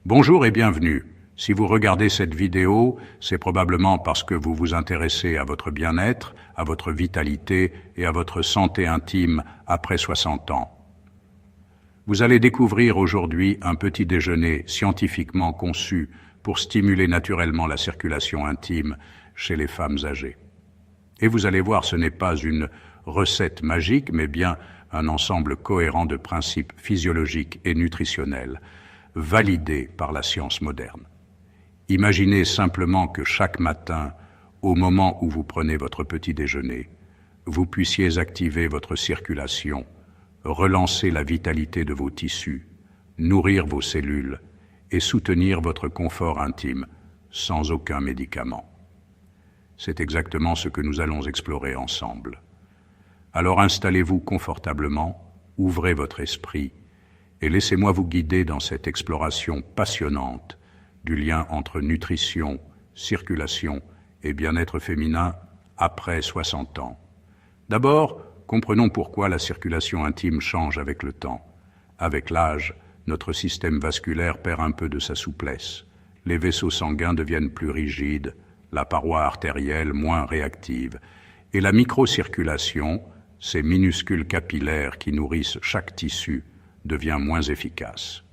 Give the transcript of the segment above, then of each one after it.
Bonjour et bienvenue. Si vous regardez cette vidéo, c'est probablement parce que vous vous intéressez à votre bien-être, à votre vitalité et à votre santé intime après 60 ans. Vous allez découvrir aujourd'hui un petit déjeuner scientifiquement conçu pour stimuler naturellement la circulation intime chez les femmes âgées. Et vous allez voir, ce n'est pas une recette magique, mais bien un ensemble cohérent de principes physiologiques et nutritionnels, validés par la science moderne. Imaginez simplement que chaque matin, au moment où vous prenez votre petit déjeuner, vous puissiez activer votre circulation, relancer la vitalité de vos tissus, nourrir vos cellules et soutenir votre confort intime sans aucun médicament. C'est exactement ce que nous allons explorer ensemble. Alors installez-vous confortablement, ouvrez votre esprit et laissez-moi vous guider dans cette exploration passionnante du lien entre nutrition, circulation et bien-être féminin après 60 ans. D'abord, comprenons pourquoi la circulation intime change avec le temps. Avec l'âge, notre système vasculaire perd un peu de sa souplesse. Les vaisseaux sanguins deviennent plus rigides, la paroi artérielle moins réactive, et la microcirculation, ces minuscules capillaires qui nourrissent chaque tissu, devient moins efficace.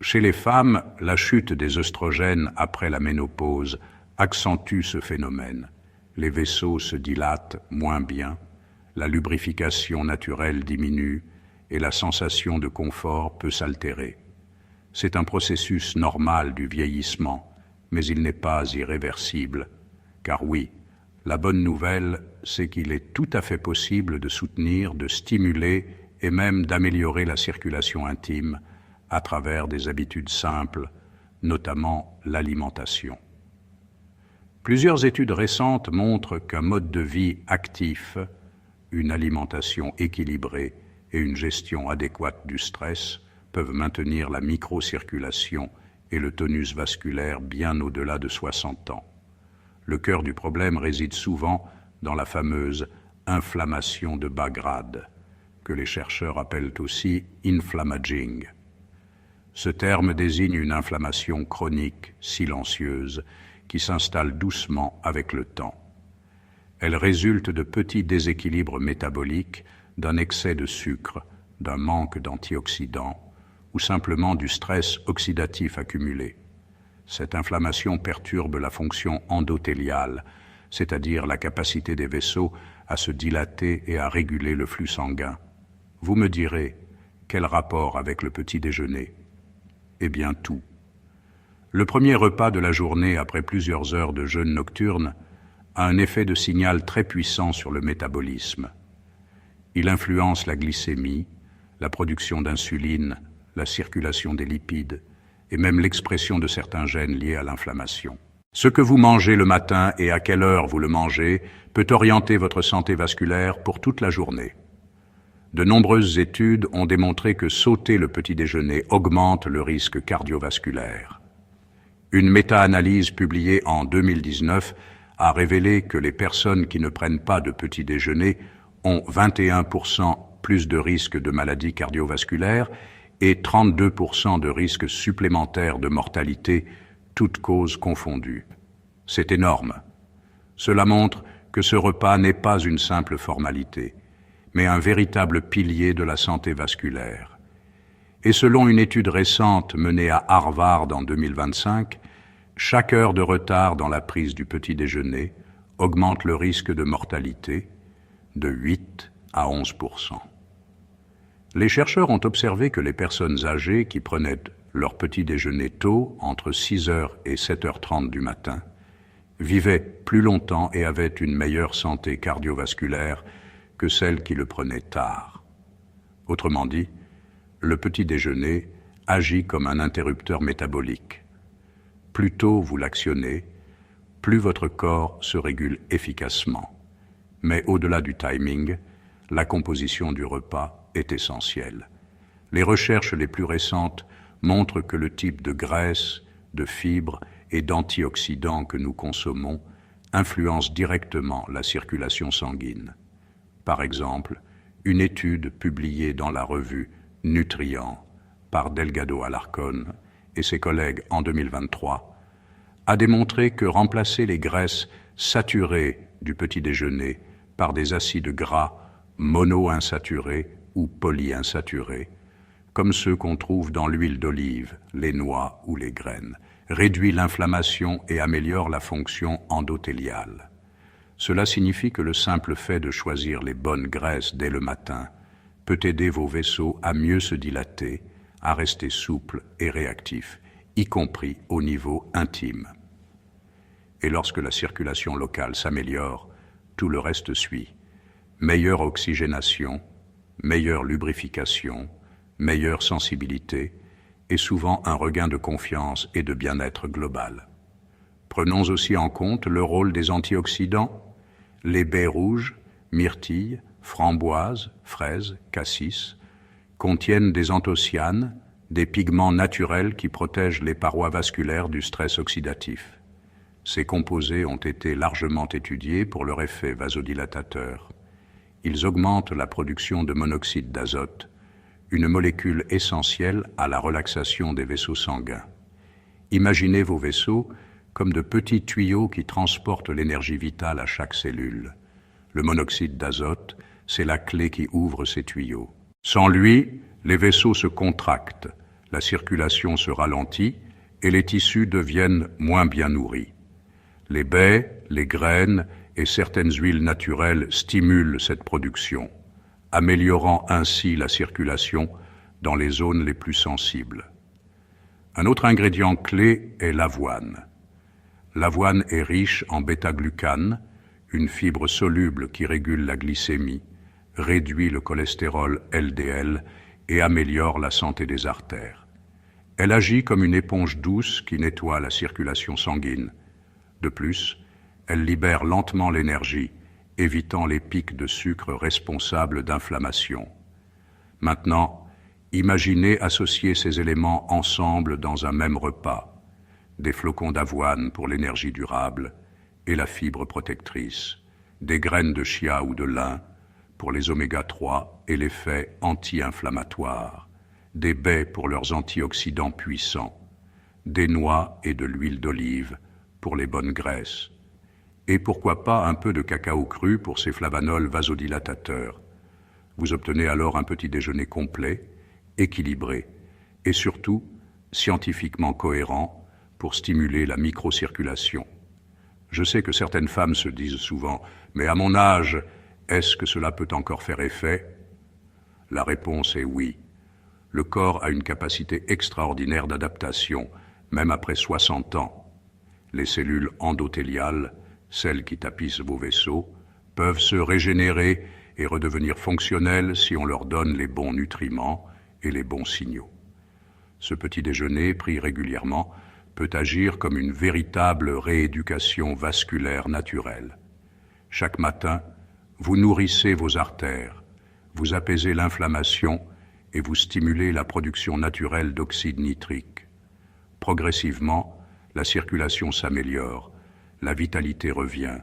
Chez les femmes, la chute des œstrogènes après la ménopause accentue ce phénomène. Les vaisseaux se dilatent moins bien, la lubrification naturelle diminue et la sensation de confort peut s'altérer. C'est un processus normal du vieillissement, mais il n'est pas irréversible. Car oui, la bonne nouvelle, c'est qu'il est tout à fait possible de soutenir, de stimuler et même d'améliorer la circulation intime à travers des habitudes simples, notamment l'alimentation. Plusieurs études récentes montrent qu'un mode de vie actif, une alimentation équilibrée et une gestion adéquate du stress peuvent maintenir la microcirculation et le tonus vasculaire bien au-delà de 60 ans. Le cœur du problème réside souvent dans la fameuse inflammation de bas grade, que les chercheurs appellent aussi inflammaging. Ce terme désigne une inflammation chronique, silencieuse, qui s'installe doucement avec le temps. Elle résulte de petits déséquilibres métaboliques, d'un excès de sucre, d'un manque d'antioxydants ou simplement du stress oxydatif accumulé. Cette inflammation perturbe la fonction endothéliale, c'est-à-dire la capacité des vaisseaux à se dilater et à réguler le flux sanguin. Vous me direz, quel rapport avec le petit déjeuner? Eh bien tout. Le premier repas de la journée après plusieurs heures de jeûne nocturne a un effet de signal très puissant sur le métabolisme. Il influence la glycémie, la production d'insuline, la circulation des lipides et même l'expression de certains gènes liés à l'inflammation. Ce que vous mangez le matin et à quelle heure vous le mangez peut orienter votre santé vasculaire pour toute la journée. De nombreuses études ont démontré que sauter le petit déjeuner augmente le risque cardiovasculaire. Une méta-analyse publiée en 2019 a révélé que les personnes qui ne prennent pas de petit déjeuner ont 21% plus de risques de maladies cardiovasculaires et 32% de risques supplémentaires de mortalité, toutes causes confondues. C'est énorme. Cela montre que ce repas n'est pas une simple formalité, mais un véritable pilier de la santé vasculaire. Et selon une étude récente menée à Harvard en 2025, chaque heure de retard dans la prise du petit déjeuner augmente le risque de mortalité de 8 à 11%. Les chercheurs ont observé que les personnes âgées qui prenaient leur petit déjeuner tôt, entre 6h et 7h30 du matin, vivaient plus longtemps et avaient une meilleure santé cardiovasculaire que celles qui le prenaient tard. Autrement dit, le petit déjeuner agit comme un interrupteur métabolique. Plus tôt vous l'actionnez, plus votre corps se régule efficacement. Mais au-delà du timing, la composition du repas est essentielle. Les recherches les plus récentes montrent que le type de graisse, de fibres et d'antioxydants que nous consommons influence directement la circulation sanguine. Par exemple, une étude publiée dans la revue Nutrient par Delgado Alarcón et ses collègues en 2023, a démontré que remplacer les graisses saturées du petit déjeuner par des acides gras monoinsaturés ou polyinsaturés, comme ceux qu'on trouve dans l'huile d'olive, les noix ou les graines, réduit l'inflammation et améliore la fonction endothéliale. Cela signifie que le simple fait de choisir les bonnes graisses dès le matin peut aider vos vaisseaux à mieux se dilater, à rester souples et réactifs, y compris au niveau intime. Et lorsque la circulation locale s'améliore, tout le reste suit. Meilleure oxygénation, meilleure lubrification, meilleure sensibilité et souvent un regain de confiance et de bien-être global. Prenons aussi en compte le rôle des antioxydants. Les baies rouges, myrtilles, framboises, fraises, cassis contiennent des anthocyanes, des pigments naturels qui protègent les parois vasculaires du stress oxydatif. Ces composés ont été largement étudiés pour leur effet vasodilatateur. Ils augmentent la production de monoxyde d'azote, une molécule essentielle à la relaxation des vaisseaux sanguins. Imaginez vos vaisseaux comme de petits tuyaux qui transportent l'énergie vitale à chaque cellule. Le monoxyde d'azote, c'est la clé qui ouvre ces tuyaux. Sans lui, les vaisseaux se contractent, la circulation se ralentit et les tissus deviennent moins bien nourris. Les baies, les graines et certaines huiles naturelles stimulent cette production, améliorant ainsi la circulation dans les zones les plus sensibles. Un autre ingrédient clé est l'avoine. L'avoine est riche en bêta-glucane, une fibre soluble qui régule la glycémie, réduit le cholestérol LDL et améliore la santé des artères. Elle agit comme une éponge douce qui nettoie la circulation sanguine. De plus, elle libère lentement l'énergie, évitant les pics de sucre responsables d'inflammation. Maintenant, imaginez associer ces éléments ensemble dans un même repas. Des flocons d'avoine pour l'énergie durable et la fibre protectrice, des graines de chia ou de lin pour les oméga-3 et l'effet anti-inflammatoire, des baies pour leurs antioxydants puissants, des noix et de l'huile d'olive pour les bonnes graisses, et pourquoi pas un peu de cacao cru pour ses flavanols vasodilatateurs. Vous obtenez alors un petit déjeuner complet, équilibré et surtout scientifiquement cohérent pour stimuler la microcirculation. Je sais que certaines femmes se disent souvent « Mais à mon âge, est-ce que cela peut encore faire effet ?» La réponse est oui. Le corps a une capacité extraordinaire d'adaptation, même après 60 ans. Les cellules endothéliales, celles qui tapissent vos vaisseaux, peuvent se régénérer et redevenir fonctionnelles si on leur donne les bons nutriments et les bons signaux. Ce petit déjeuner, pris régulièrement, peut agir comme une véritable rééducation vasculaire naturelle. Chaque matin, vous nourrissez vos artères, vous apaisez l'inflammation et vous stimulez la production naturelle d'oxyde nitrique. Progressivement, la circulation s'améliore, la vitalité revient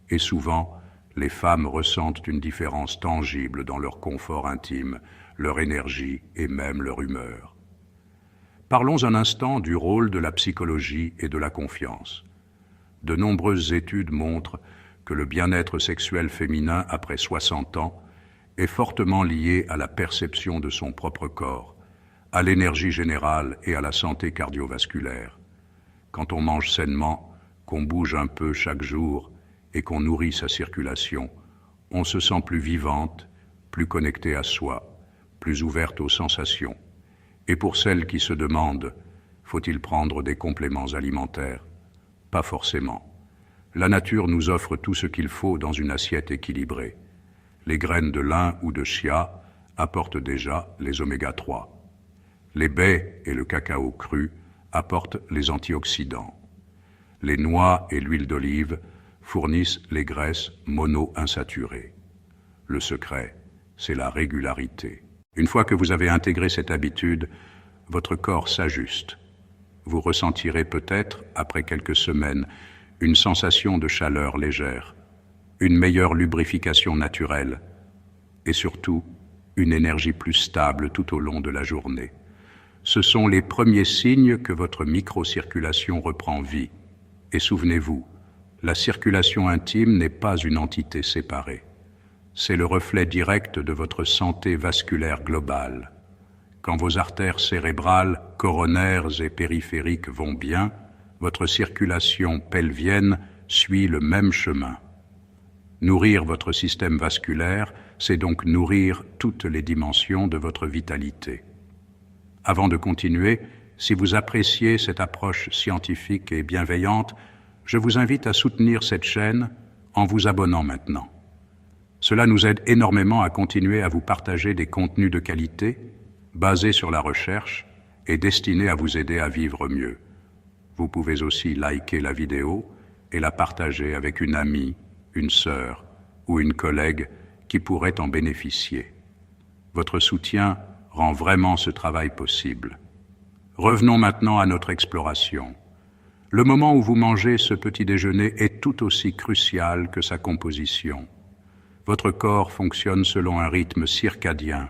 et souvent, les femmes ressentent une différence tangible dans leur confort intime, leur énergie et même leur humeur. Parlons un instant du rôle de la psychologie et de la confiance. De nombreuses études montrent que le bien-être sexuel féminin après 60 ans est fortement lié à la perception de son propre corps, à l'énergie générale et à la santé cardiovasculaire. Quand on mange sainement, qu'on bouge un peu chaque jour et qu'on nourrit sa circulation, on se sent plus vivante, plus connectée à soi, plus ouverte aux sensations. Et pour celles qui se demandent, faut-il prendre des compléments alimentaires? Pas forcément. La nature nous offre tout ce qu'il faut dans une assiette équilibrée. Les graines de lin ou de chia apportent déjà les oméga-3. Les baies et le cacao cru apportent les antioxydants. Les noix et l'huile d'olive fournissent les graisses monoinsaturées. Le secret, c'est la régularité. Une fois que vous avez intégré cette habitude, votre corps s'ajuste. Vous ressentirez peut-être, après quelques semaines, une sensation de chaleur légère, une meilleure lubrification naturelle et surtout une énergie plus stable tout au long de la journée. Ce sont les premiers signes que votre microcirculation reprend vie. Et souvenez-vous, la circulation intime n'est pas une entité séparée. C'est le reflet direct de votre santé vasculaire globale. Quand vos artères cérébrales, coronaires et périphériques vont bien, votre circulation pelvienne suit le même chemin. Nourrir votre système vasculaire, c'est donc nourrir toutes les dimensions de votre vitalité. Avant de continuer, si vous appréciez cette approche scientifique et bienveillante, je vous invite à soutenir cette chaîne en vous abonnant maintenant. Cela nous aide énormément à continuer à vous partager des contenus de qualité, basés sur la recherche et destinés à vous aider à vivre mieux. Vous pouvez aussi liker la vidéo et la partager avec une amie, une sœur ou une collègue qui pourrait en bénéficier. Votre soutien rend vraiment ce travail possible. Revenons maintenant à notre exploration. Le moment où vous mangez ce petit déjeuner est tout aussi crucial que sa composition. Votre corps fonctionne selon un rythme circadien,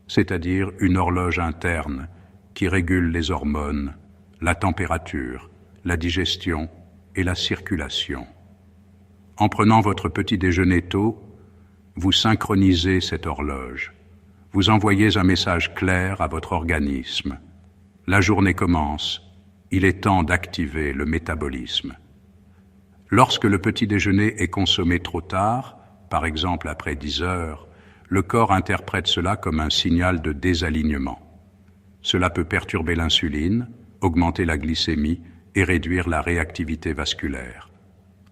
c'est-à-dire une horloge interne qui régule les hormones, la température, la digestion et la circulation. En prenant votre petit déjeuner tôt, vous synchronisez cette horloge. Vous envoyez un message clair à votre organisme. La journée commence. Il est temps d'activer le métabolisme. Lorsque le petit déjeuner est consommé trop tard, par exemple après 10 heures, le corps interprète cela comme un signal de désalignement. Cela peut perturber l'insuline, augmenter la glycémie et réduire la réactivité vasculaire.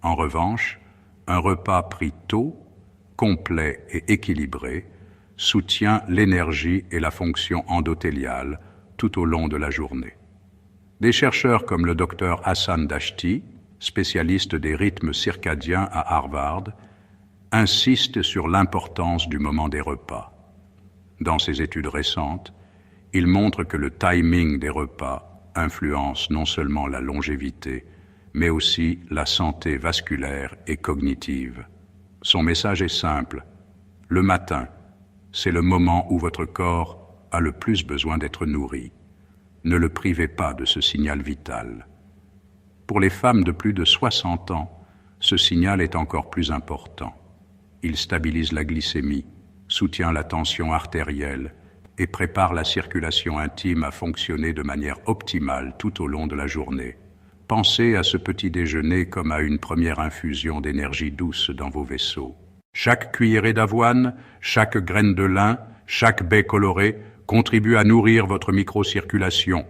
En revanche, un repas pris tôt, complet et équilibré, soutient l'énergie et la fonction endothéliale tout au long de la journée. Des chercheurs comme le docteur Hassan Dashti, spécialiste des rythmes circadiens à Harvard, insistent sur l'importance du moment des repas. Dans ses études récentes, il montre que le timing des repas influence non seulement la longévité, mais aussi la santé vasculaire et cognitive. Son message est simple. Le matin, c'est le moment où votre corps a le plus besoin d'être nourri. Ne le privez pas de ce signal vital. Pour les femmes de plus de 60 ans, ce signal est encore plus important. Il stabilise la glycémie, soutient la tension artérielle et prépare la circulation intime à fonctionner de manière optimale tout au long de la journée. Pensez à ce petit déjeuner comme à une première infusion d'énergie douce dans vos vaisseaux. Chaque cuillerée d'avoine, chaque graine de lin, chaque baie colorée contribue à nourrir votre microcirculation,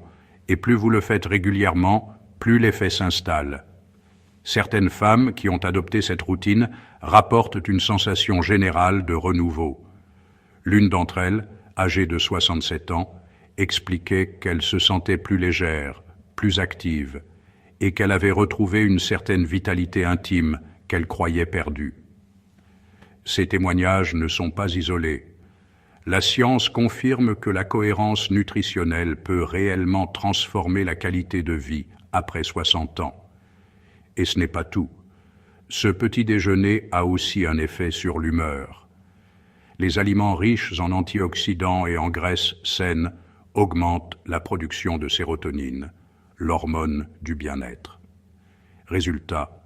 et plus vous le faites régulièrement, plus l'effet s'installe. Certaines femmes qui ont adopté cette routine rapportent une sensation générale de renouveau. L'une d'entre elles, âgée de 67 ans, expliquait qu'elle se sentait plus légère, plus active, et qu'elle avait retrouvé une certaine vitalité intime qu'elle croyait perdue. Ces témoignages ne sont pas isolés. La science confirme que la cohérence nutritionnelle peut réellement transformer la qualité de vie après 60 ans. Et ce n'est pas tout. Ce petit déjeuner a aussi un effet sur l'humeur. Les aliments riches en antioxydants et en graisses saines augmentent la production de sérotonine, l'hormone du bien-être. Résultat,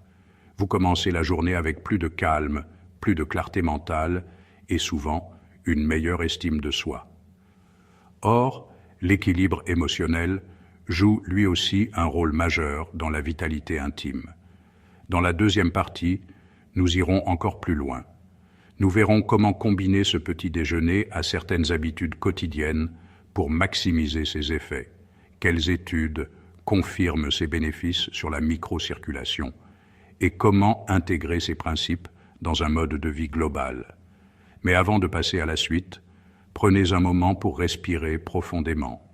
vous commencez la journée avec plus de calme, plus de clarté mentale et souvent une meilleure estime de soi. Or, l'équilibre émotionnel joue lui aussi un rôle majeur dans la vitalité intime. Dans la deuxième partie, nous irons encore plus loin. Nous verrons comment combiner ce petit déjeuner à certaines habitudes quotidiennes pour maximiser ses effets. Quelles études confirment ses bénéfices sur la microcirculation et comment intégrer ces principes dans un mode de vie global. Mais avant de passer à la suite, prenez un moment pour respirer profondément.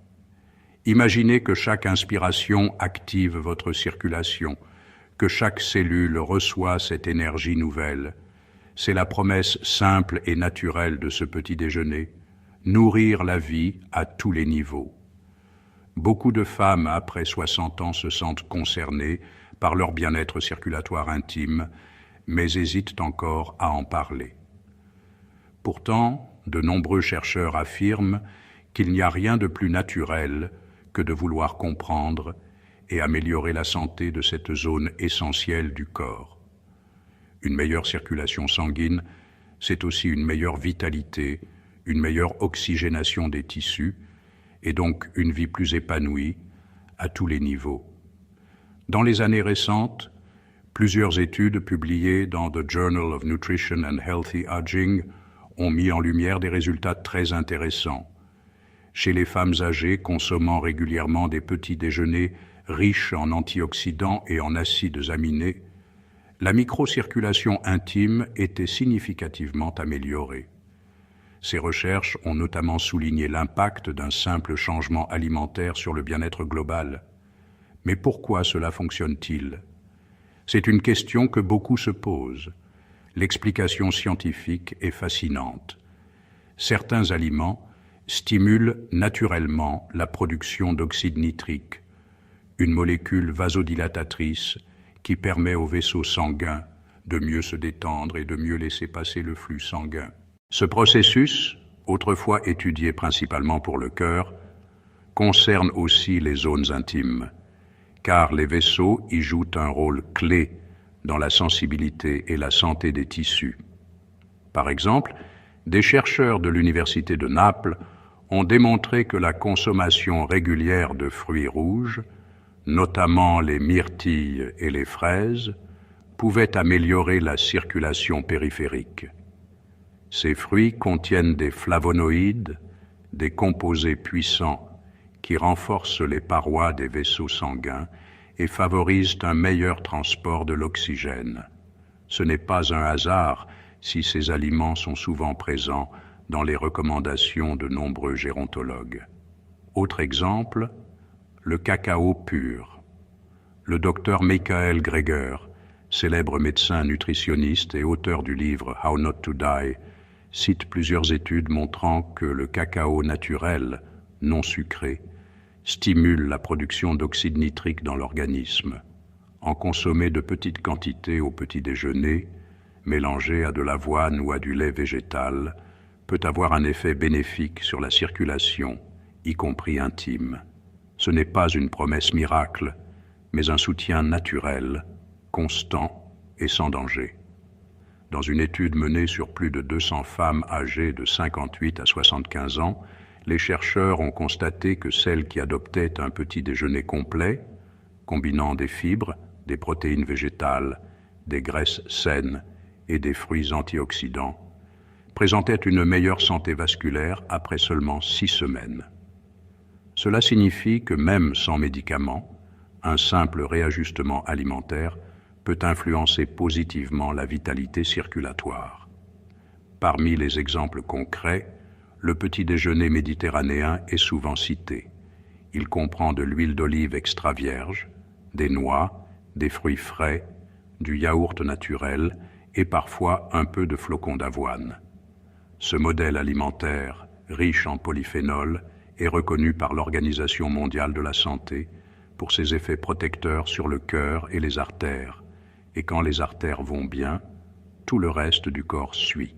Imaginez que chaque inspiration active votre circulation, que chaque cellule reçoit cette énergie nouvelle. C'est la promesse simple et naturelle de ce petit déjeuner, nourrir la vie à tous les niveaux. Beaucoup de femmes après 60 ans se sentent concernées par leur bien-être circulatoire intime, mais hésitent encore à en parler. Pourtant, de nombreux chercheurs affirment qu'il n'y a rien de plus naturel que de vouloir comprendre et améliorer la santé de cette zone essentielle du corps. Une meilleure circulation sanguine, c'est aussi une meilleure vitalité, une meilleure oxygénation des tissus et donc une vie plus épanouie à tous les niveaux. Dans les années récentes, plusieurs études publiées dans The Journal of Nutrition and Healthy Aging ont mis en lumière des résultats très intéressants. Chez les femmes âgées consommant régulièrement des petits déjeuners riches en antioxydants et en acides aminés, la microcirculation intime était significativement améliorée. Ces recherches ont notamment souligné l'impact d'un simple changement alimentaire sur le bien-être global. Mais pourquoi cela fonctionne-t-il? C'est une question que beaucoup se posent. L'explication scientifique est fascinante. Certains aliments stimulent naturellement la production d'oxyde nitrique, une molécule vasodilatatrice qui permet aux vaisseaux sanguins de mieux se détendre et de mieux laisser passer le flux sanguin. Ce processus, autrefois étudié principalement pour le cœur, concerne aussi les zones intimes, car les vaisseaux y jouent un rôle clé dans la sensibilité et la santé des tissus. Par exemple, des chercheurs de l'Université de Naples ont démontré que la consommation régulière de fruits rouges, notamment les myrtilles et les fraises, pouvait améliorer la circulation périphérique. Ces fruits contiennent des flavonoïdes, des composés puissants qui renforcent les parois des vaisseaux sanguins et favorisent un meilleur transport de l'oxygène. Ce n'est pas un hasard si ces aliments sont souvent présents dans les recommandations de nombreux gérontologues. Autre exemple, le cacao pur. Le docteur Michael Greger, célèbre médecin nutritionniste et auteur du livre How Not to Die, cite plusieurs études montrant que le cacao naturel, non sucré, stimule la production d'oxyde nitrique dans l'organisme. En consommer de petites quantités au petit déjeuner, mélangé à de l'avoine ou à du lait végétal, peut avoir un effet bénéfique sur la circulation, y compris intime. Ce n'est pas une promesse miracle, mais un soutien naturel, constant et sans danger. Dans une étude menée sur plus de 200 femmes âgées de 58 à 75 ans, les chercheurs ont constaté que celles qui adoptaient un petit déjeuner complet, combinant des fibres, des protéines végétales, des graisses saines et des fruits antioxydants, présentaient une meilleure santé vasculaire après seulement 6 semaines. Cela signifie que même sans médicaments, un simple réajustement alimentaire peut influencer positivement la vitalité circulatoire. Parmi les exemples concrets, le petit déjeuner méditerranéen est souvent cité. Il comprend de l'huile d'olive extra vierge, des noix, des fruits frais, du yaourt naturel et parfois un peu de flocons d'avoine. Ce modèle alimentaire, riche en polyphénols, est reconnu par l'Organisation mondiale de la santé pour ses effets protecteurs sur le cœur et les artères. Et quand les artères vont bien, tout le reste du corps suit.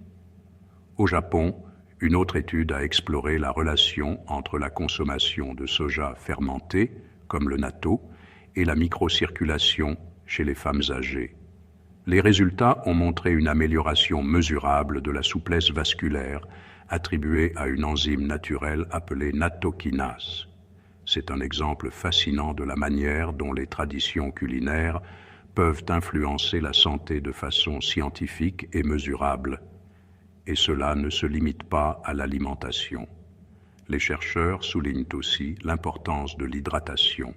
Au Japon, une autre étude a exploré la relation entre la consommation de soja fermenté, comme le natto, et la microcirculation chez les femmes âgées. Les résultats ont montré une amélioration mesurable de la souplesse vasculaire attribuée à une enzyme naturelle appelée nattokinase. C'est un exemple fascinant de la manière dont les traditions culinaires peuvent influencer la santé de façon scientifique et mesurable. Et cela ne se limite pas à l'alimentation. Les chercheurs soulignent aussi l'importance de l'hydratation.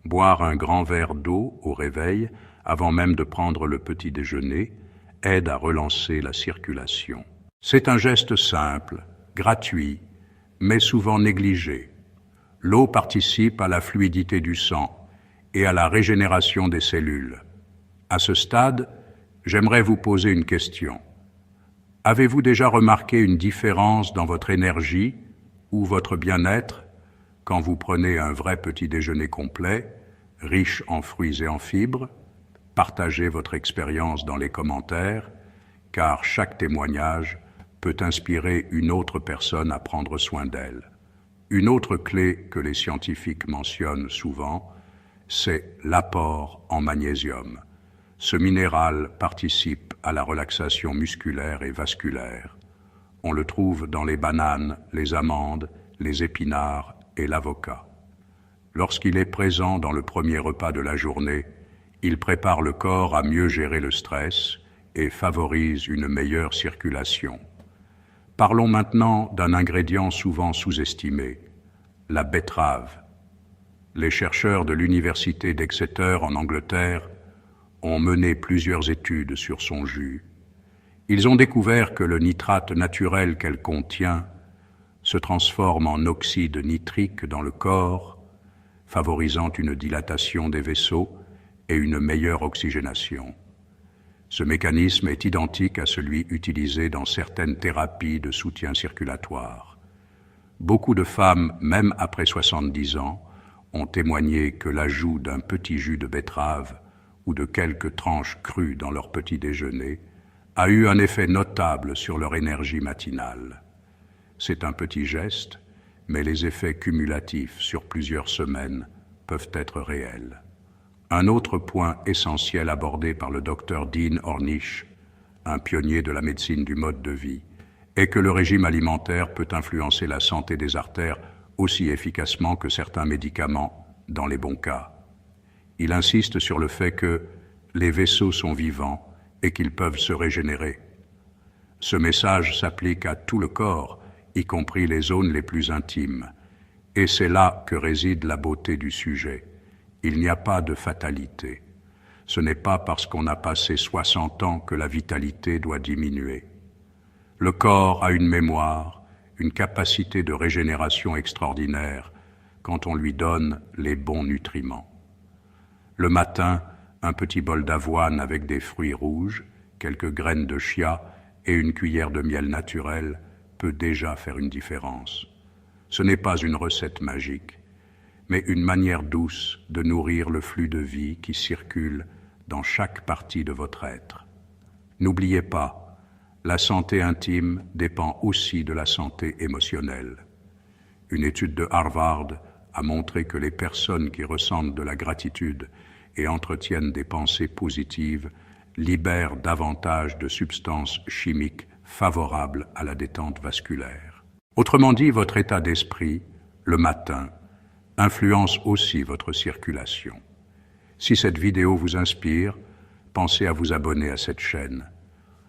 Boire un grand verre d'eau au réveil, avant même de prendre le petit déjeuner, aide à relancer la circulation. C'est un geste simple, gratuit, mais souvent négligé. L'eau participe à la fluidité du sang et à la régénération des cellules. À ce stade, j'aimerais vous poser une question. Avez-vous déjà remarqué une différence dans votre énergie ou votre bien-être quand vous prenez un vrai petit déjeuner complet, riche en fruits et en fibres? Partagez votre expérience dans les commentaires, car chaque témoignage peut inspirer une autre personne à prendre soin d'elle. Une autre clé que les scientifiques mentionnent souvent, c'est l'apport en magnésium. Ce minéral participe à la relaxation musculaire et vasculaire. On le trouve dans les bananes, les amandes, les épinards et l'avocat. Lorsqu'il est présent dans le premier repas de la journée, il prépare le corps à mieux gérer le stress et favorise une meilleure circulation. Parlons maintenant d'un ingrédient souvent sous-estimé, la betterave. Les chercheurs de l'université d'Exeter en Angleterre ont mené plusieurs études sur son jus. Ils ont découvert que le nitrate naturel qu'elle contient se transforme en oxyde nitrique dans le corps, favorisant une dilatation des vaisseaux et une meilleure oxygénation. Ce mécanisme est identique à celui utilisé dans certaines thérapies de soutien circulatoire. Beaucoup de femmes, même après 70 ans, ont témoigné que l'ajout d'un petit jus de betterave ou de quelques tranches crues dans leur petit déjeuner a eu un effet notable sur leur énergie matinale. C'est un petit geste, mais les effets cumulatifs sur plusieurs semaines peuvent être réels. Un autre point essentiel abordé par le Dr Dean Ornish, un pionnier de la médecine du mode de vie, est que le régime alimentaire peut influencer la santé des artères aussi efficacement que certains médicaments, dans les bons cas. Il insiste sur le fait que les vaisseaux sont vivants et qu'ils peuvent se régénérer. Ce message s'applique à tout le corps, y compris les zones les plus intimes. Et c'est là que réside la beauté du sujet. Il n'y a pas de fatalité. Ce n'est pas parce qu'on a passé 60 ans que la vitalité doit diminuer. Le corps a une mémoire, une capacité de régénération extraordinaire quand on lui donne les bons nutriments. Le matin, un petit bol d'avoine avec des fruits rouges, quelques graines de chia et une cuillère de miel naturel peut déjà faire une différence. Ce n'est pas une recette magique, mais une manière douce de nourrir le flux de vie qui circule dans chaque partie de votre être. N'oubliez pas, la santé intime dépend aussi de la santé émotionnelle. Une étude de Harvard a montré que les personnes qui ressentent de la gratitude et entretiennent des pensées positives libèrent davantage de substances chimiques favorables à la détente vasculaire. Autrement dit, votre état d'esprit, le matin, influence aussi votre circulation. Si cette vidéo vous inspire, pensez à vous abonner à cette chaîne.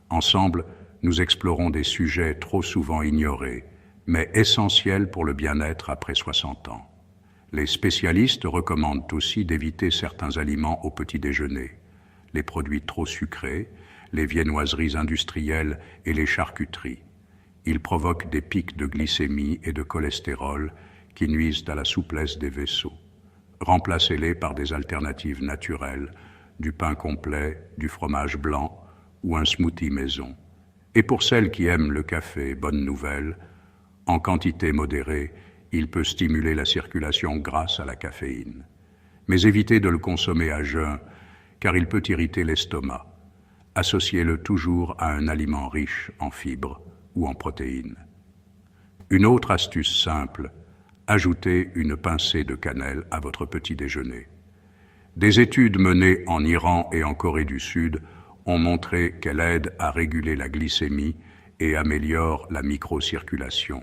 Ensemble, nous explorons des sujets trop souvent ignorés, mais essentiels pour le bien-être après 60 ans. Les spécialistes recommandent aussi d'éviter certains aliments au petit déjeuner, les produits trop sucrés, les viennoiseries industrielles et les charcuteries. Ils provoquent des pics de glycémie et de cholestérol qui nuisent à la souplesse des vaisseaux. Remplacez-les par des alternatives naturelles, du pain complet, du fromage blanc ou un smoothie maison. Et pour celles qui aiment le café, bonne nouvelle, en quantité modérée, il peut stimuler la circulation grâce à la caféine. Mais évitez de le consommer à jeun, car il peut irriter l'estomac. Associez-le toujours à un aliment riche en fibres ou en protéines. Une autre astuce simple, ajoutez une pincée de cannelle à votre petit déjeuner. Des études menées en Iran et en Corée du Sud ont montré qu'elle aide à réguler la glycémie et améliore la microcirculation.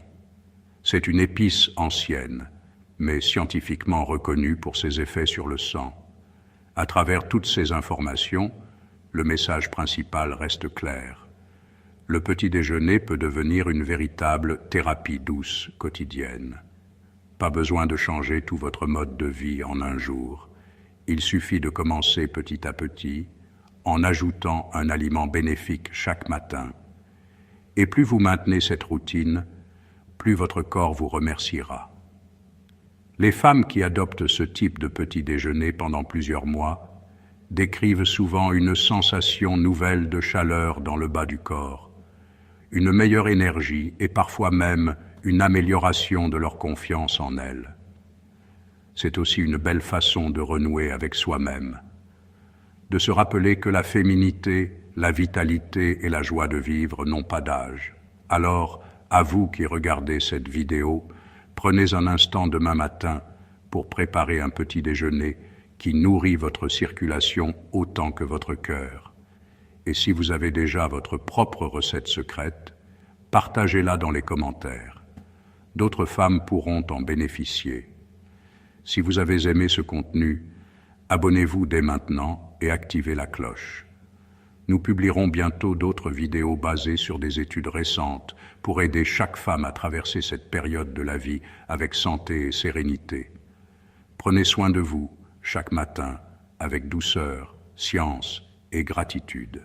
C'est une épice ancienne, mais scientifiquement reconnue pour ses effets sur le sang. À travers toutes ces informations, le message principal reste clair. Le petit déjeuner peut devenir une véritable thérapie douce quotidienne. Pas besoin de changer tout votre mode de vie en un jour. Il suffit de commencer petit à petit, en ajoutant un aliment bénéfique chaque matin. Et plus vous maintenez cette routine, plus votre corps vous remerciera. Les femmes qui adoptent ce type de petit déjeuner pendant plusieurs mois décrivent souvent une sensation nouvelle de chaleur dans le bas du corps, une meilleure énergie et parfois même une amélioration de leur confiance en elles. C'est aussi une belle façon de renouer avec soi-même, de se rappeler que la féminité, la vitalité et la joie de vivre n'ont pas d'âge. Alors, à vous qui regardez cette vidéo, Prenez un instant demain matin pour préparer un petit déjeuner qui nourrit votre circulation autant que votre cœur. Et si vous avez déjà votre propre recette secrète, partagez-la dans les commentaires. D'autres femmes pourront en bénéficier. Si vous avez aimé ce contenu, abonnez-vous dès maintenant et activez la cloche. Nous publierons bientôt d'autres vidéos basées sur des études récentes pour aider chaque femme à traverser cette période de la vie avec santé et sérénité. Prenez soin de vous chaque matin avec douceur, science et gratitude.